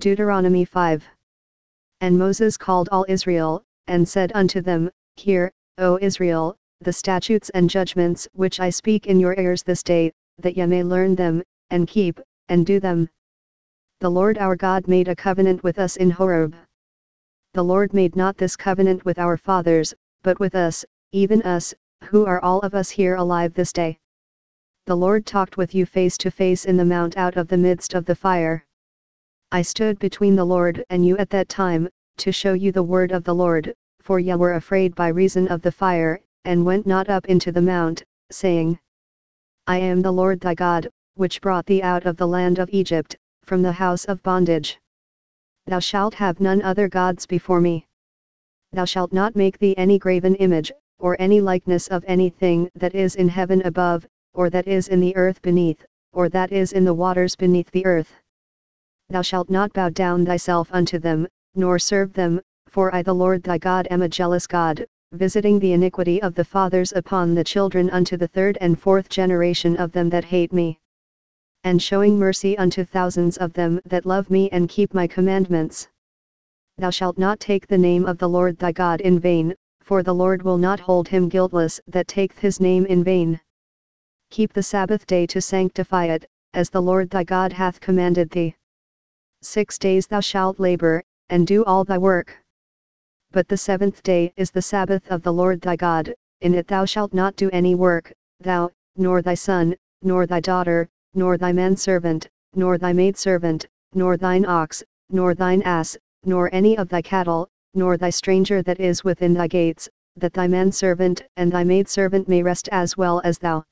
Deuteronomy 5. And Moses called all Israel, and said unto them, Hear, O Israel, the statutes and judgments which I speak in your ears this day, that ye may learn them, and keep, and do them. The Lord our God made a covenant with us in Horeb. The Lord made not this covenant with our fathers, but with us, even us, who are all of us here alive this day. The Lord talked with you face to face in the mount out of the midst of the fire. I stood between the Lord and you at that time, to show you the word of the Lord, for ye were afraid by reason of the fire, and went not up into the mount, saying, I am the Lord thy God, which brought thee out of the land of Egypt, from the house of bondage. Thou shalt have none other gods before me. Thou shalt not make thee any graven image, or any likeness of anything that is in heaven above, or that is in the earth beneath, or that is in the waters beneath the earth. Thou shalt not bow down thyself unto them, nor serve them, for I the Lord thy God am a jealous God, visiting the iniquity of the fathers upon the children unto the third and fourth generation of them that hate me, and showing mercy unto thousands of them that love me and keep my commandments. Thou shalt not take the name of the Lord thy God in vain, for the Lord will not hold him guiltless that taketh his name in vain. Keep the Sabbath day to sanctify it, as the Lord thy God hath commanded thee. 6 days thou shalt labor, and do all thy work. But the seventh day is the Sabbath of the Lord thy God, in it thou shalt not do any work, thou, nor thy son, nor thy daughter, nor thy manservant, nor thy maidservant, nor thine ox, nor thine ass, nor any of thy cattle, nor thy stranger that is within thy gates, that thy manservant and thy maidservant may rest as well as thou.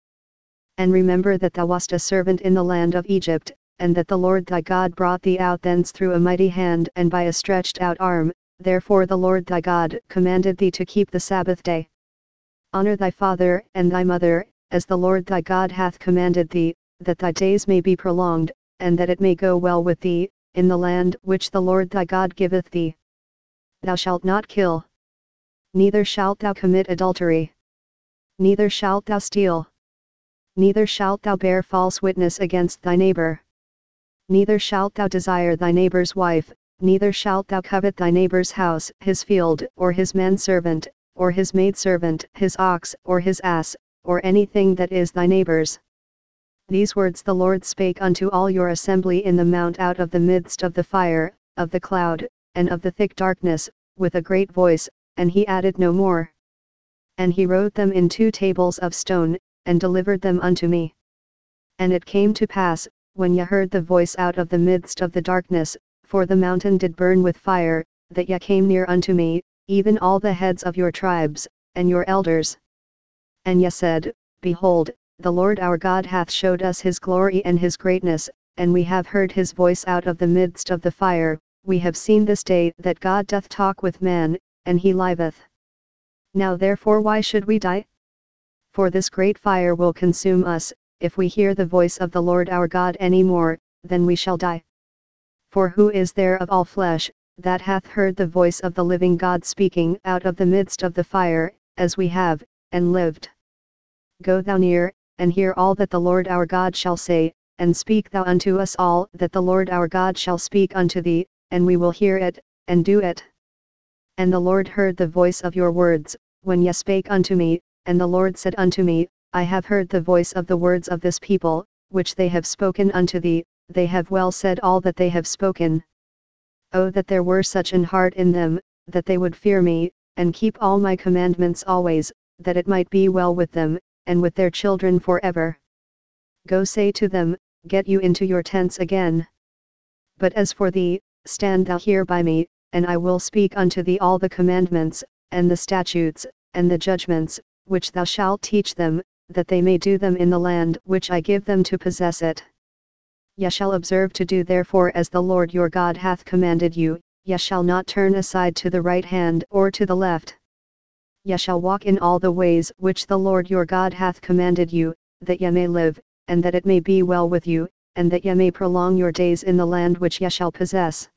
And remember that thou wast a servant in the land of Egypt, and that the Lord thy God brought thee out thence through a mighty hand and by a stretched out arm, therefore the Lord thy God commanded thee to keep the Sabbath day. Honor thy father and thy mother, as the Lord thy God hath commanded thee, that thy days may be prolonged, and that it may go well with thee, in the land which the Lord thy God giveth thee. Thou shalt not kill. Neither shalt thou commit adultery. Neither shalt thou steal. Neither shalt thou bear false witness against thy neighbor. Neither shalt thou desire thy neighbor's wife, neither shalt thou covet thy neighbor's house, his field, or his manservant, or his maidservant, his ox, or his ass, or anything that is thy neighbor's. These words the Lord spake unto all your assembly in the mount out of the midst of the fire, of the cloud, and of the thick darkness, with a great voice, and he added no more. And he wrote them in 2 tables of stone, and delivered them unto me. And it came to pass, when ye heard the voice out of the midst of the darkness, for the mountain did burn with fire, that ye came near unto me, even all the heads of your tribes, and your elders. And ye said, Behold, the Lord our God hath showed us his glory and his greatness, and we have heard his voice out of the midst of the fire. We have seen this day that God doth talk with man, and he liveth. Now therefore why should we die? For this great fire will consume us, if we hear the voice of the Lord our God any more, then we shall die. For who is there of all flesh, that hath heard the voice of the living God speaking out of the midst of the fire, as we have, and lived? Go thou near, and hear all that the Lord our God shall say, and speak thou unto us all that the Lord our God shall speak unto thee, and we will hear it, and do it. And the Lord heard the voice of your words, when ye spake unto me, and the Lord said unto me, I have heard the voice of the words of this people, which they have spoken unto thee, they have well said all that they have spoken. Oh that there were such an heart in them, that they would fear me, and keep all my commandments always, that it might be well with them, and with their children forever. Go say to them, Get you into your tents again. But as for thee, stand thou here by me, and I will speak unto thee all the commandments, and the statutes, and the judgments, which thou shalt teach them, that they may do them in the land which I give them to possess it. Ye shall observe to do therefore as the Lord your God hath commanded you, ye shall not turn aside to the right hand or to the left. Ye shall walk in all the ways which the Lord your God hath commanded you, that ye may live, and that it may be well with you, and that ye may prolong your days in the land which ye shall possess.